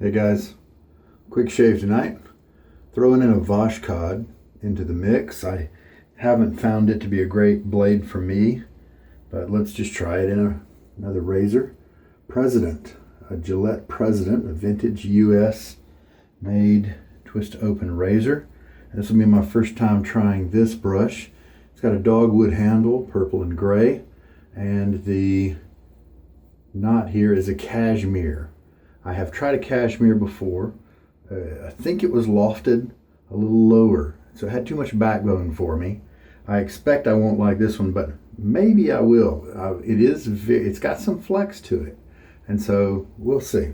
Hey guys, quick shave tonight. Throwing in a Voshkod into the mix. I haven't found it to be a great blade for me, but let's just try it in another razor. President, a Gillette President, a vintage US made twist open razor. And this will be my first time trying this brush. It's got a dogwood handle, purple and gray, and the knot here is a cashmere. I have tried a cashmere before. I think it was lofted a little lower, so it had too much backbone for me. I expect I won't like this one, but maybe I will. It's got some flex to it, and so we'll see.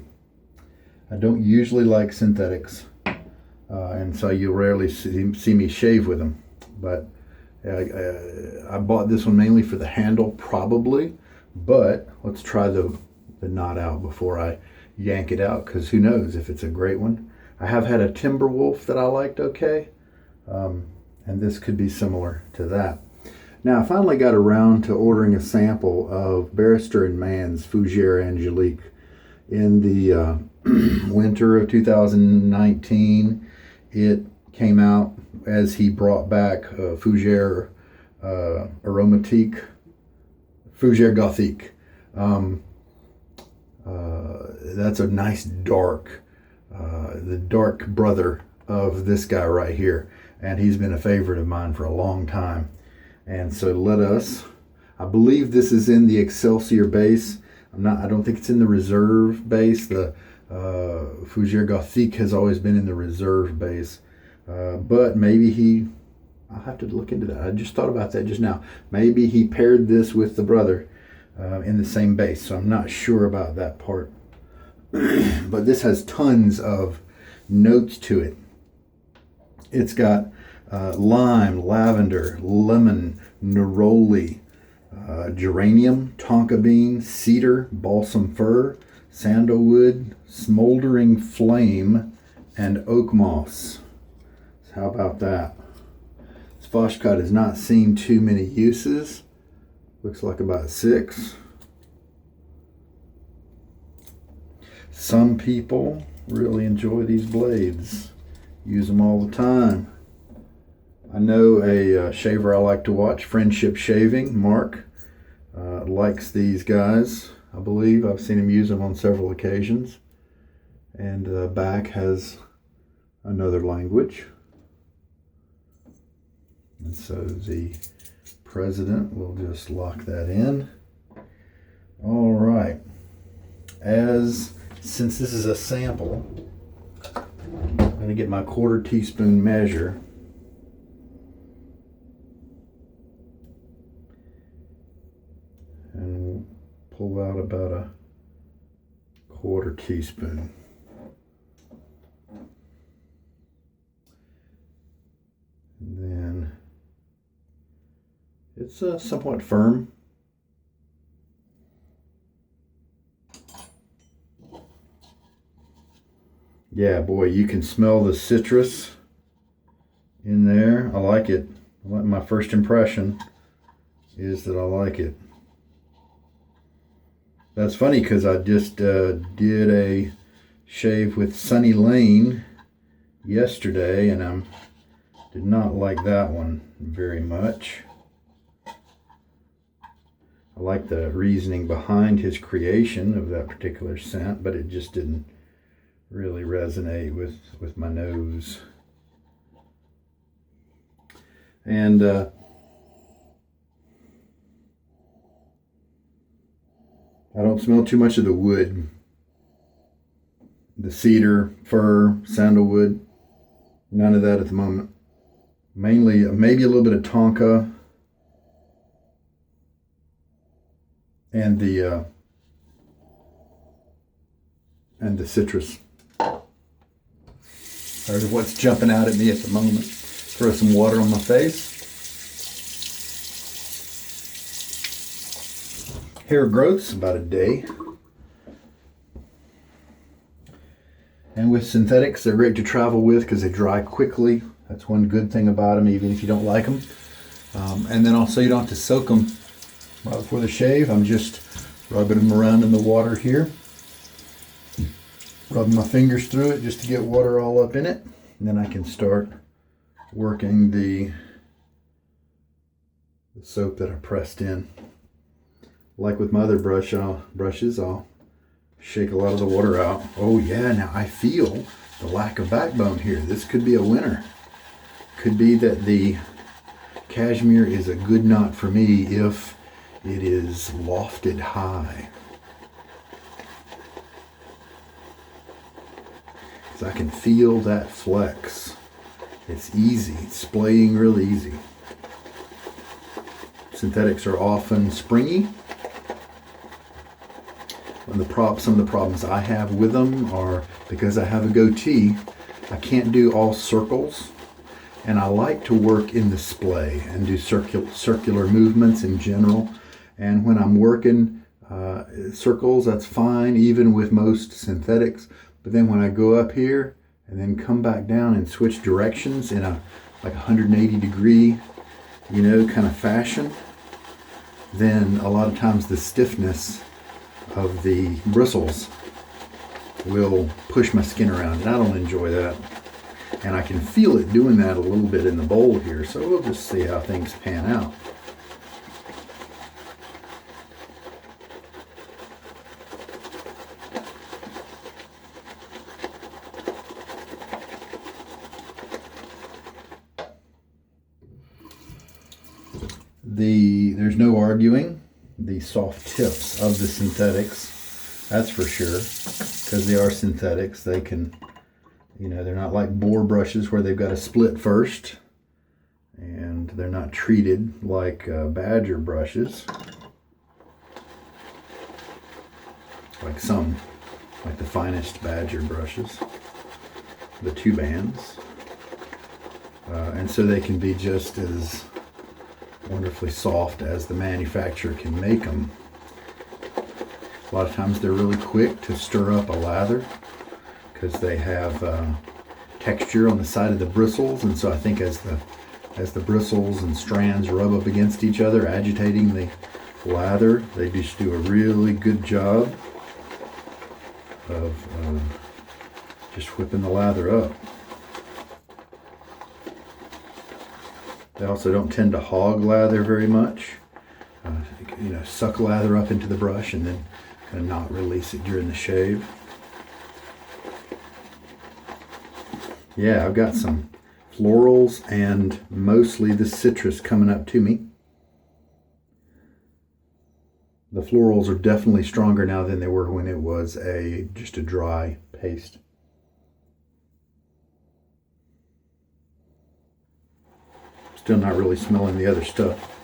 I don't usually like synthetics, and so you'll rarely see me shave with them, but I bought this one mainly for the handle, probably, but let's try the knot out before I yank it out, because who knows if it's a great one. I have had a Timberwolf that I liked okay, and this could be similar to that. Now I finally got around to ordering a sample of Barrister and Mann's Fougere Angelique in the winter of 2019. It came out as he brought back Fougere Aromatique, Fougere Gothique. That's a nice dark, the dark brother of this guy right here, and he's been a favorite of mine for a long time. And so I believe this is in the Excelsior base. I don't think it's in the reserve base. The Fougere Gothique has always been in the reserve base, but maybe I'll have to look into that. I just thought about that just now. Maybe he paired this with the brother in the same base, so I'm not sure about that part. But this has tons of notes to it. It's got lime, lavender, lemon, neroli, geranium, tonka bean, cedar, balsam fir, sandalwood, smoldering flame, and oakmoss. So how about that? This Voshkod has not seen too many uses. Looks like about 6. Some people really enjoy these blades. Use them all the time. I know a shaver I like to watch, Friendship Shaving, Mark, likes these guys. I believe I've seen him use them on several occasions. And the back has another language. And so the President, we'll just lock that in. All right. Since this is a sample, I'm going to get my 1/4 teaspoon measure. And we'll pull out about a 1/4 teaspoon. And then it's somewhat firm. Yeah, boy, you can smell the citrus in there. I like it. My first impression is that I like it. That's funny because I just did a shave with Sunny Lane yesterday, and I did not like that one very much. I like the reasoning behind his creation of that particular scent, but it just didn't really resonate with my nose. And I don't smell too much of the wood, the cedar, fir, sandalwood, none of that at the moment. Mainly, maybe a little bit of tonka and the citrus. Or what's jumping out at me at the moment. Throw some water on my face. Hair growth's about a day. And with synthetics, they're great to travel with because they dry quickly. That's one good thing about them, even if you don't like them. And then also you don't have to soak them right before the shave. I'm just rubbing them around in the water here. Rub my fingers through it just to get water all up in it. And then I can start working the soap that I pressed in. Like with my other brushes, I'll shake a lot of the water out. Oh yeah, now I feel the lack of backbone here. This could be a winner. Could be that the cashmere is a good knot for me if it is lofted high. Because I can feel that flex. It's easy, it's splaying real easy. Synthetics are often springy. And some of the problems I have with them are because I have a goatee, I can't do all circles. And I like to work in the splay and do circular movements in general. And when I'm working circles, that's fine, even with most synthetics. But then when I go up here and then come back down and switch directions in a like 180 degree, kind of fashion, then a lot of times the stiffness of the bristles will push my skin around, and I don't enjoy that. And I can feel it doing that a little bit in the bowl here, so we'll just see how things pan out. There's no arguing the soft tips of the synthetics, that's for sure, because they are synthetics. They can, they're not like boar brushes where they've got to split first, and they're not treated like badger brushes, like the finest badger brushes, the 2 bands, and so they can be just as wonderfully soft as the manufacturer can make them. A lot of times they're really quick to stir up a lather because they have texture on the side of the bristles, and so I think as the bristles and strands rub up against each other, agitating the lather, they just do a really good job of just whipping the lather up. They also don't tend to hog lather very much. Suck lather up into the brush and then kind of not release it during the shave. Yeah, I've got some florals and mostly the citrus coming up to me. The florals are definitely stronger now than they were when it was just a dry paste. Still not really smelling the other stuff.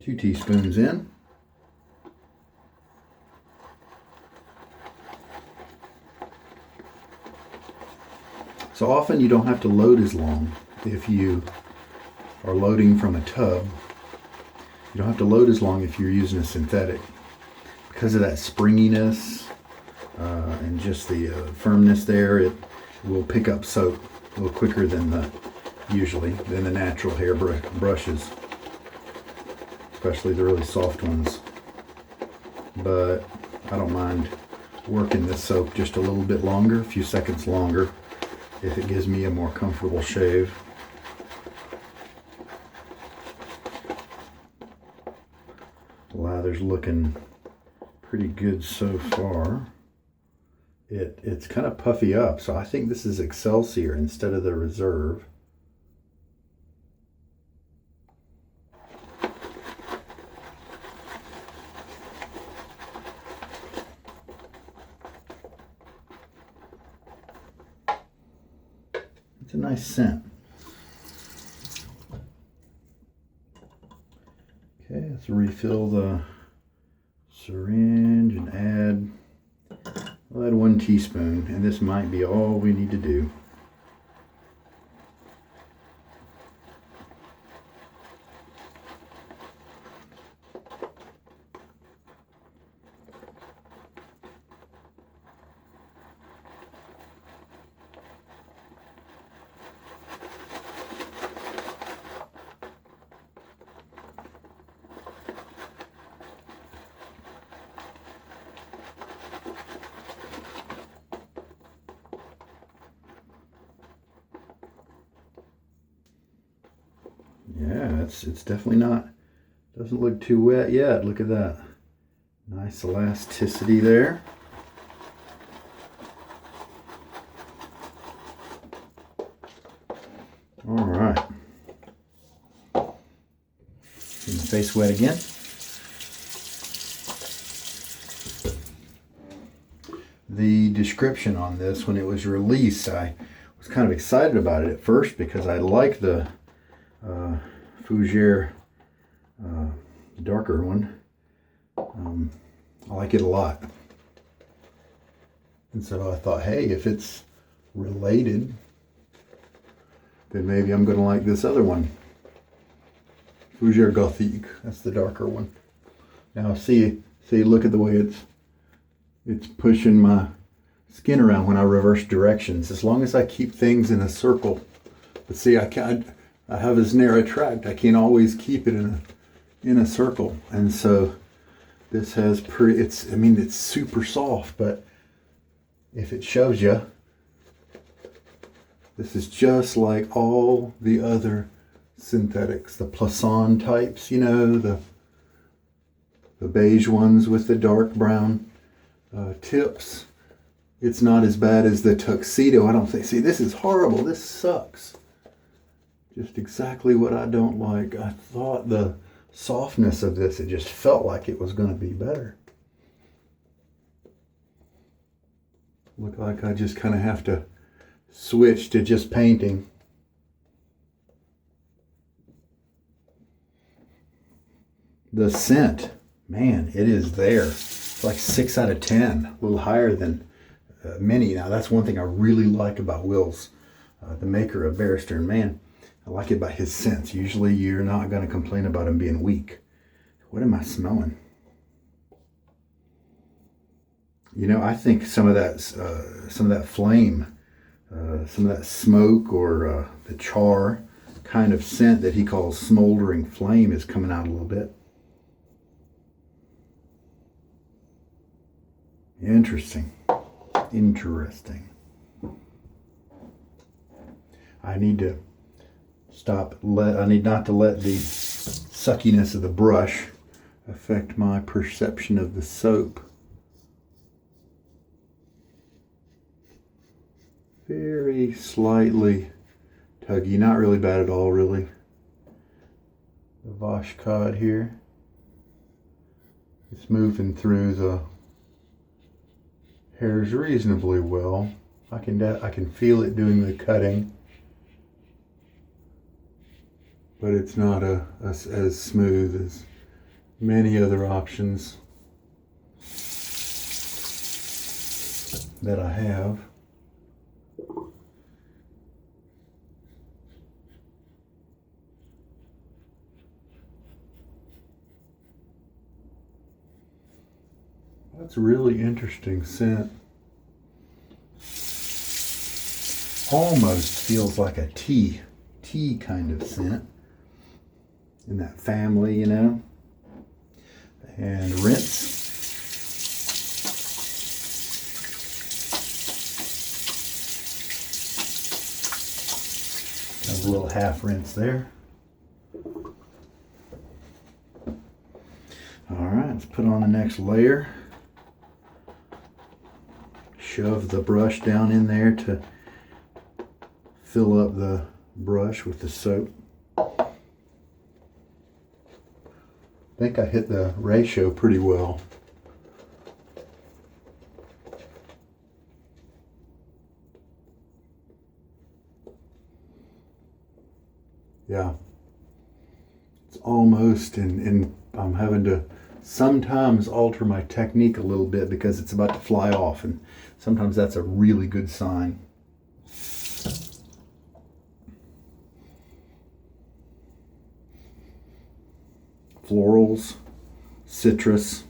Two teaspoons in. So often you don't have to load as long if you are loading from a tub. You don't have to load as long if you're using a synthetic because of that springiness and just the firmness there. It will pick up soap a little quicker than the natural hair brushes, especially the really soft ones. But I don't mind working this soap just a little bit longer, a few seconds longer, if it gives me a more comfortable shave. The lather's looking pretty good so far. It's kind of puffy up, so I think this is Excelsior instead of the Reserve. It's a nice scent. Okay, let's refill the syringe and I'll add 1 teaspoon, and this might be all we need to do. Yeah, it's definitely not, doesn't look too wet yet. Look at that. Nice elasticity there. All right. Face wet again. The description on this, when it was released, I was kind of excited about it at first because I like the Fougere, darker one. I like it a lot. And so I thought, hey, if it's related, then maybe I'm going to like this other one. Fougere Angelique, that's the darker one. Now see, look at the way it's pushing my skin around when I reverse directions. As long as I keep things in a circle. But see, I have this narrow tract. I can't always keep it in a circle. And so this has it's super soft, but if it shows you, this is just like all the other synthetics, the Plasson types, you know, the beige ones with the dark brown tips. It's not as bad as the tuxedo, I don't think. See, this is horrible. This sucks. Just exactly what I don't like. I thought the softness of this, it just felt like it was going to be better. Look like I just kind of have to switch to just painting. The scent, man, it is there. It's like 6 out of 10, a little higher than many. Now, that's one thing I really like about Will's, the maker of Barrister and Mann. I like it about his scents. Usually you're not going to complain about him being weak. What am I smelling? You know, I think some of that flame, some of that smoke or the char kind of scent that he calls smoldering flame is coming out a little bit. Interesting. I need to I need not to let the suckiness of the brush affect my perception of the soap. Very slightly tuggy, not really bad at all, really. The Voshkod here. It's moving through the hairs reasonably well. I can feel it doing the cutting, but it's not as smooth as many other options that I have. That's a really interesting scent. Almost feels like a tea kind of scent in that family, you know. And rinse. Have a little half rinse there. All right, let's put on the next layer. Shove the brush down in there to fill up the brush with the soap. I think I hit the ratio pretty well. Yeah, it's almost, and I'm having to sometimes alter my technique a little bit because it's about to fly off, and sometimes that's a really good sign. Florals, citrus,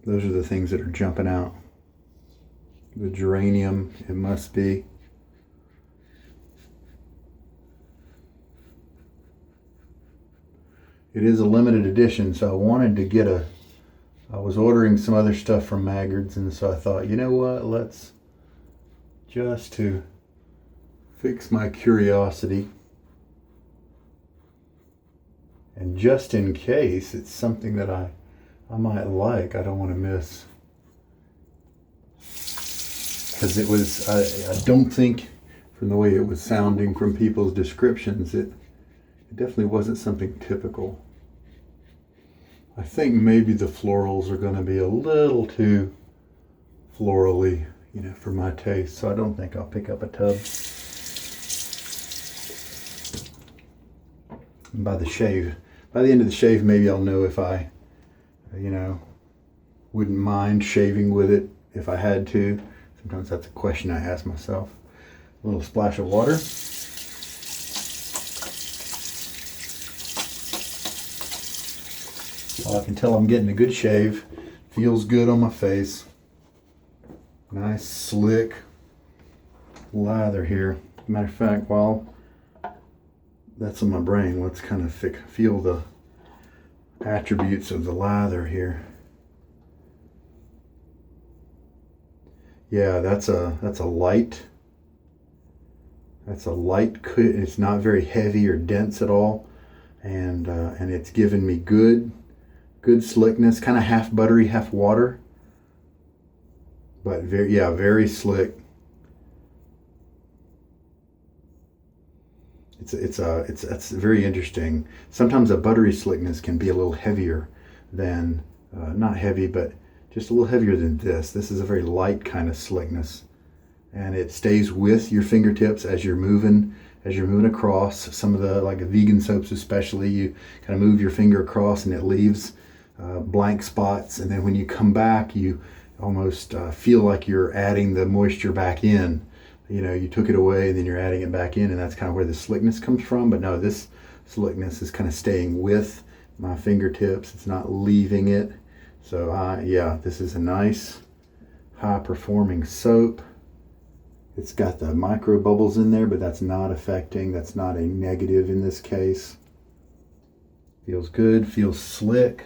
those are the things that are jumping out. The geranium, it must be. It is a limited edition, so I wanted to get I was ordering some other stuff from Maggards, and so I thought, you know what, let's just to fix my curiosity, And just in case it's something that I might like, I don't want to miss. Because it was, I don't think, from the way it was sounding from people's descriptions, it definitely wasn't something typical. I think maybe the florals are going to be a little too florally, you know, for my taste. So I don't think I'll pick up a tub. And by the end of the shave, maybe I'll know if I, you know, wouldn't mind shaving with it if I had to. Sometimes that's a question I ask myself. A little splash of water. Well, I can tell I'm getting a good shave. Feels good on my face. Nice, slick lather here. Matter of fact, while that's on my brain, let's kind of feel the attributes of the lather here. Yeah, that's a light. That's a light. It's not very heavy or dense at all, and it's given me good slickness, kind of half buttery, half water, but very slick. It's very interesting. Sometimes a buttery slickness can be a little heavier than, not heavy, but just a little heavier than this. This is a very light kind of slickness, and it stays with your fingertips as you're moving across. Some of the, like vegan soaps especially, you kind of move your finger across and it leaves blank spots, and then when you come back, you almost feel like you're adding the moisture back in. You know, you took it away and then you're adding it back in, and that's kind of where the slickness comes from. But no, this slickness is kind of staying with my fingertips. It's not leaving it. So yeah, this is a nice high performing soap. It's got the micro bubbles in there, but that's not a negative in this case. Feels good, feels slick.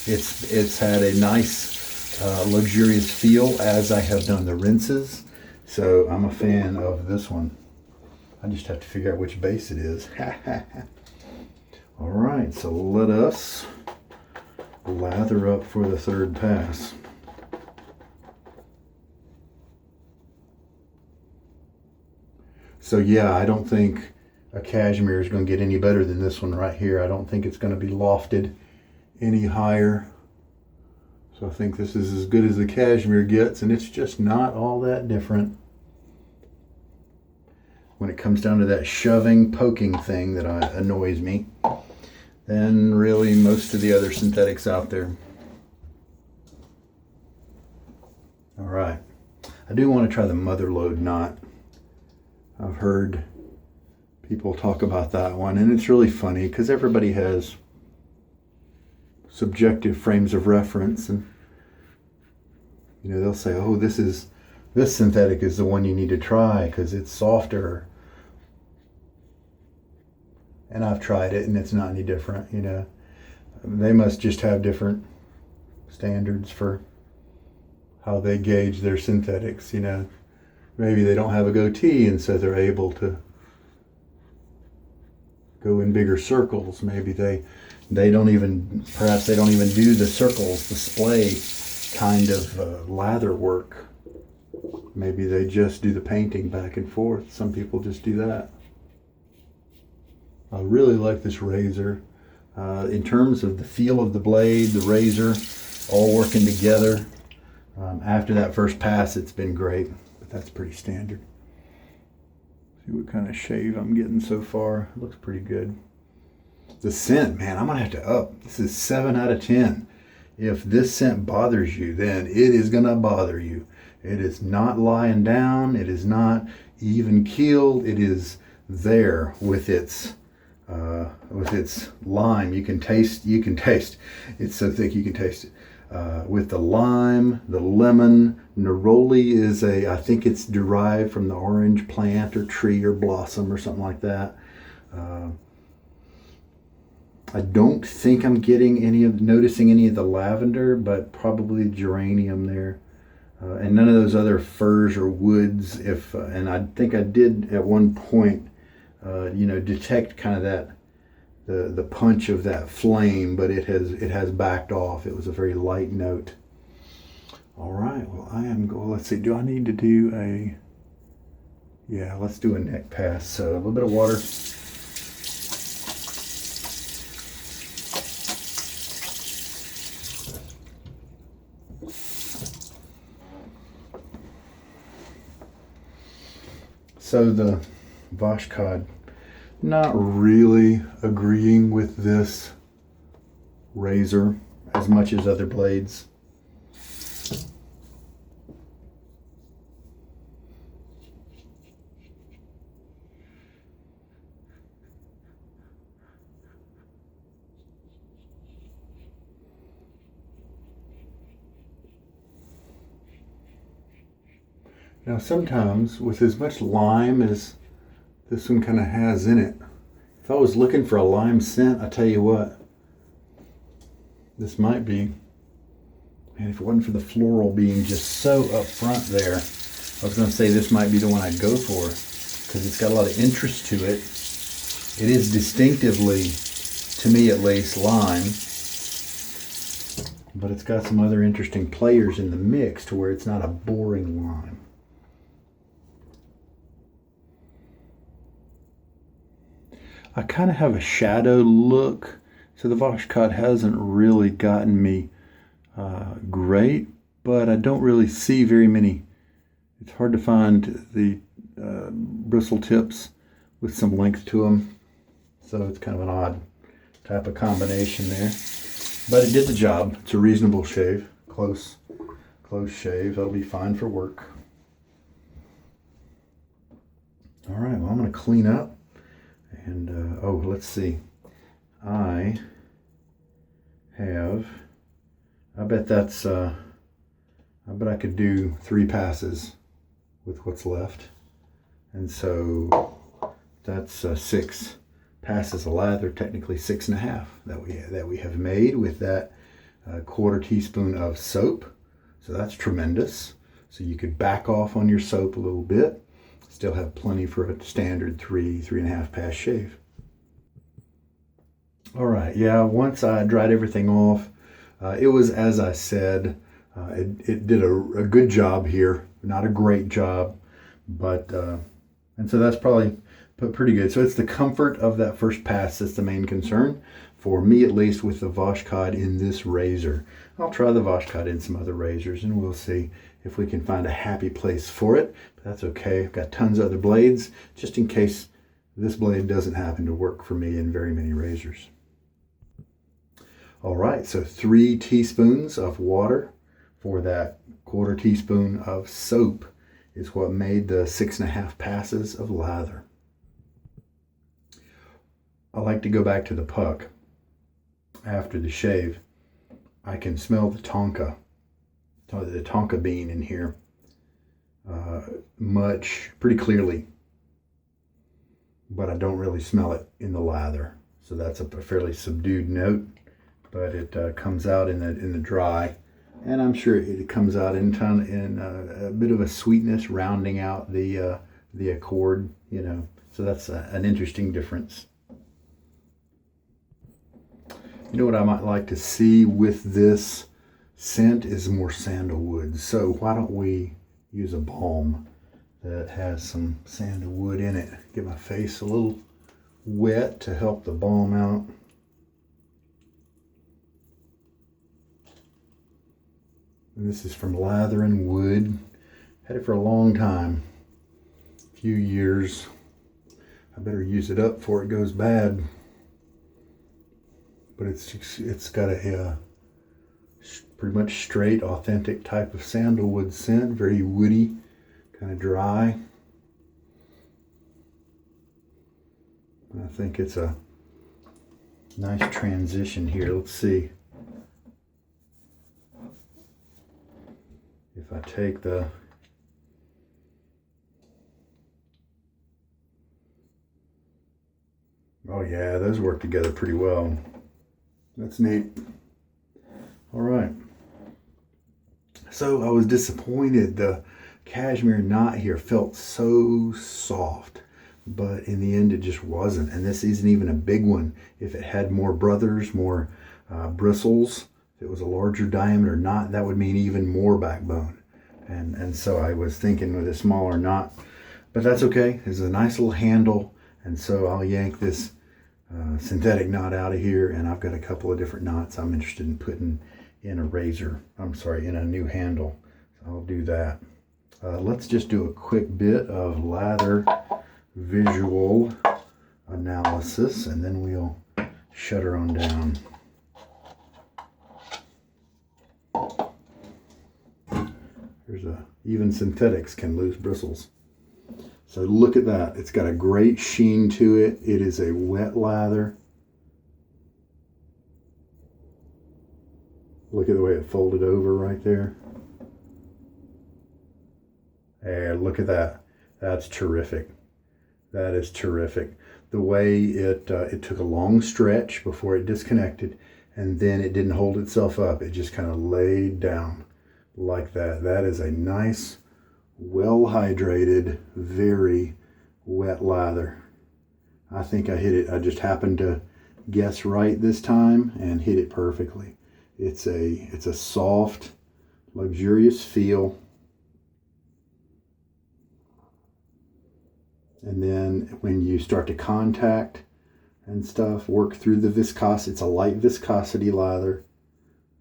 It's had a nice luxurious feel as I have done the rinses. So I'm a fan of this one. I just have to figure out which base it is. All right, so let us lather up for the third pass. So yeah, I don't think a cashmere is going to get any better than this one right here. I don't think it's going to be lofted any higher. So I think this is as good as the cashmere gets, and it's just not all that different. When it comes down to that shoving, poking thing that annoys me, than really most of the other synthetics out there. All right, I do want to try the motherlode knot. I've heard people talk about that one, and it's really funny because everybody has subjective frames of reference, and you know, they'll say, oh, this synthetic is the one you need to try because it's softer. And I've tried it and it's not any different, you know. They must just have different standards for how they gauge their synthetics, you know. Maybe they don't have a goatee and so they're able to go in bigger circles. Maybe they don't even do the circles, the splay kind of lather work. Maybe they just do the painting back and forth. Some people just do that. I really like this razor. In terms of the feel of the blade, the razor, all working together. After that first pass, it's been great, but that's pretty standard. See what kind of shave I'm getting so far. It looks pretty good. The scent, man, I'm gonna have to up. This is 7 out of 10. If this scent bothers you, then it is gonna bother you. It is not lying down. It is not even keeled. It is there with its lime. You can taste. It's so thick you can taste it. With the lime, the lemon. Neroli is I think it's derived from the orange plant or tree or blossom or something like that. I don't think I'm noticing any of the lavender, but probably geranium there. And none of those other firs or woods. And I think I did at one point, detect kind of the punch of that flame, but it has backed off. It was a very light note. All right, well, let's see, do I need to do a, yeah, let's do a neck pass. So a little bit of water. So the Voshkod, not really agreeing with this razor as much as other blades. Now sometimes with as much lime as this one kind of has in it, if I was looking for a lime scent, I tell you what, this might be, and if it wasn't for the floral being just so up front there, I was going to say this might be the one I'd go for, because it's got a lot of interest to it. It is distinctively, to me at least, lime, but it's got some other interesting players in the mix to where it's not a boring lime. I kind of have a shadow look, so the Voshkod hasn't really gotten me great, but I don't really see very many. It's hard to find the bristle tips with some length to them, so it's kind of an odd type of combination there. But it did the job. It's a reasonable shave, close shave. That'll be fine for work. All right, well, I'm going to clean up. And, oh, let's see. I bet I could do 3 passes with what's left. And so that's 6 passes of lather, technically 6.5 that we have made with that 1/4 teaspoon of soap. So that's tremendous. So you could back off on your soap a little bit. Still have plenty for a standard 3.5 pass shave. All right, yeah, once I dried everything off, it was, as I said, it did a good job here. Not a great job, but, and so that's probably pretty good. So it's the comfort of that first pass that's the main concern, for me at least, with the Voshkod in this razor. I'll try the Voshkod in some other razors and we'll see if we can find a happy place for it. But that's okay. I've got tons of other blades just in case this blade doesn't happen to work for me in very many razors. All right, so 3 teaspoons of water for that 1/4 teaspoon of soap is what made the 6.5 passes of lather. I like to go back to the puck after the shave. I can smell the Tonka bean in here pretty clearly, but I don't really smell it in the lather. So that's a fairly subdued note, but it comes out in the dry, and I'm sure it comes out in a bit of a sweetness, rounding out the accord, you know. So that's an interesting difference. You know what I might like to see with this scent is more sandalwood. So why don't we use a balm that has some sandalwood in it? Get my face a little wet to help the balm out. And this is from Lather and Wood. Had it for a long time, a few years. I better use it up before it goes bad. But it's got a pretty much straight, authentic type of sandalwood scent, very woody, kind of dry. And I think it's a nice transition here. Let's see if I take the oh yeah, those work together pretty well. That's neat. All right. So I was disappointed. The cashmere knot here felt so soft, but in the end it just wasn't. And this isn't even a big one. If it had more brothers, more bristles, if it was a larger diameter knot, that would mean even more backbone. And so I was thinking with a smaller knot, but that's okay. It's a nice little handle. And so I'll yank this synthetic knot out of here, and I've got a couple of different knots I'm interested in putting in a razor. In a new handle. So I'll do that. Let's just do a quick bit of lather visual analysis, and then we'll shut her on down. Even synthetics can lose bristles. So look at that. It's got a great sheen to it. It is a wet lather. Look at the way it folded over right there. And look at that. That's terrific. That is terrific. The way it took a long stretch before it disconnected, and then it didn't hold itself up. It just kind of laid down like that. That is a nice, well hydrated, very wet lather. I think I hit it. I just happened to guess right this time and hit it perfectly. It's a soft, luxurious feel. And then when you start to contact and stuff, work through the viscosity. It's a light viscosity lather,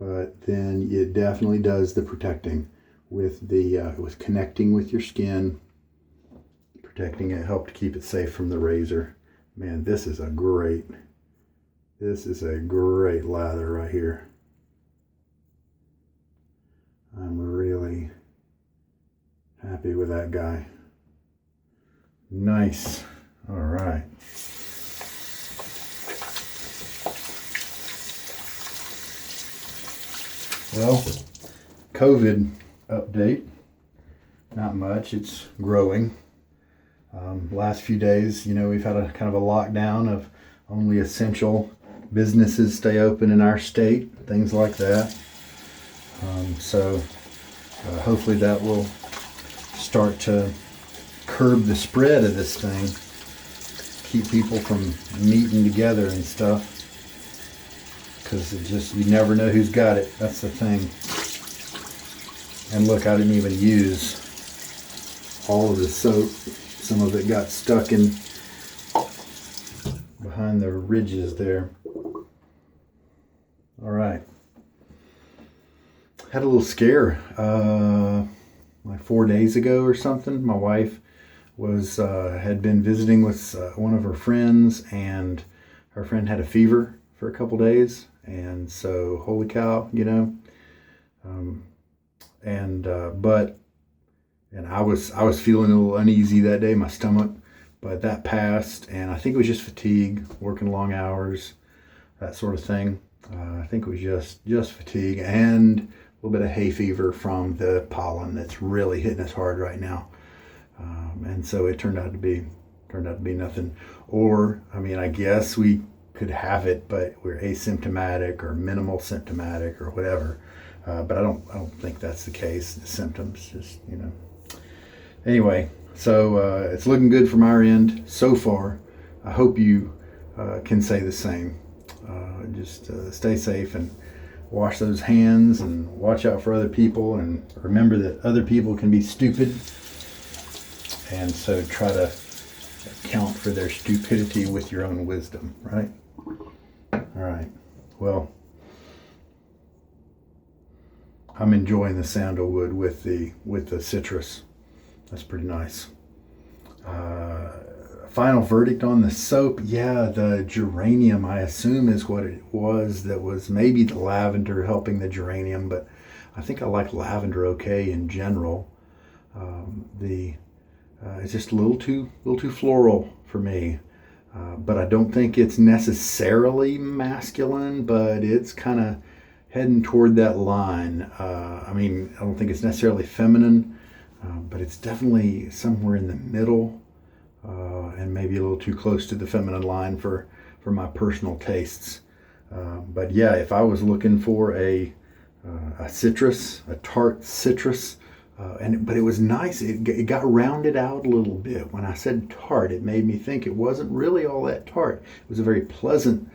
but then it definitely does the protecting with with connecting with your skin, protecting it, help to keep it safe from the razor. Man, this is a great lather right here. I'm really happy with that guy. Nice. All right. Well, COVID update. Not much. It's growing. Last few days, we've had a kind of a lockdown of only essential businesses stay open in our state, things like that. So hopefully that will start to curb the spread of this thing, keep people from meeting together and stuff, because you never know who's got it. That's the thing. And look, I didn't even use all of the soap. Some of it got stuck in behind the ridges there. All right. Had a little scare like 4 days ago or something. My wife had been visiting with one of her friends, and her friend had a fever for a couple days, and so holy cow, and I was feeling a little uneasy that day, my stomach, but that passed, and I think it was just fatigue, working long hours, that sort of thing. I think it was just fatigue and a little bit of hay fever from the pollen that's really hitting us hard right now. And so it turned out to be nothing. Or, I guess we could have it, but we're asymptomatic or minimal symptomatic or whatever. But I don't think that's the case. The symptoms just, Anyway, so it's looking good from our end so far. I hope you can say the same. Just stay safe and wash those hands and watch out for other people, and remember that other people can be stupid. And so try to account for their stupidity with your own wisdom, right? All right. Well, I'm enjoying the sandalwood with the citrus. That's pretty nice. Final verdict on the soap. Yeah, the geranium, I assume, is what it was. That was maybe the lavender helping the geranium, but I think I like lavender okay in general. It's just a little too floral for me. But I don't think it's necessarily masculine, but it's kind of heading toward that line. I don't think it's necessarily feminine, but it's definitely somewhere in the middle, and maybe a little too close to the feminine line for my personal tastes. But yeah, if I was looking for a citrus, a tart citrus, But it was nice. It got rounded out a little bit. When I said tart, it made me think it wasn't really all that tart. It was a very pleasant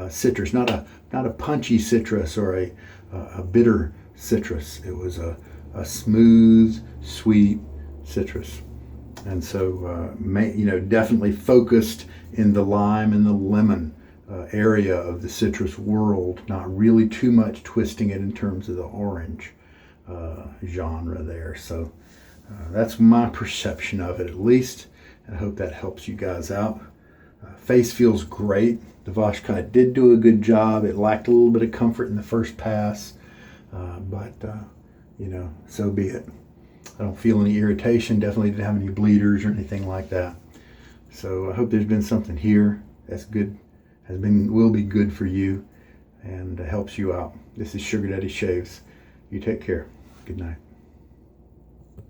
citrus, not a punchy citrus or a bitter citrus. It was a smooth, sweet citrus. And so, definitely focused in the lime and the lemon area of the citrus world, not really too much twisting it in terms of the orange genre there. So that's my perception of it, at least. And I hope that helps you guys out. Face feels great. The Voshkod did do a good job. It lacked a little bit of comfort in the first pass, but so be it. I don't feel any irritation. Definitely didn't have any bleeders or anything like that. So I hope there's been something here that's good, will be good for you, and helps you out. This is Sugar Daddy Shaves. You take care. Good night.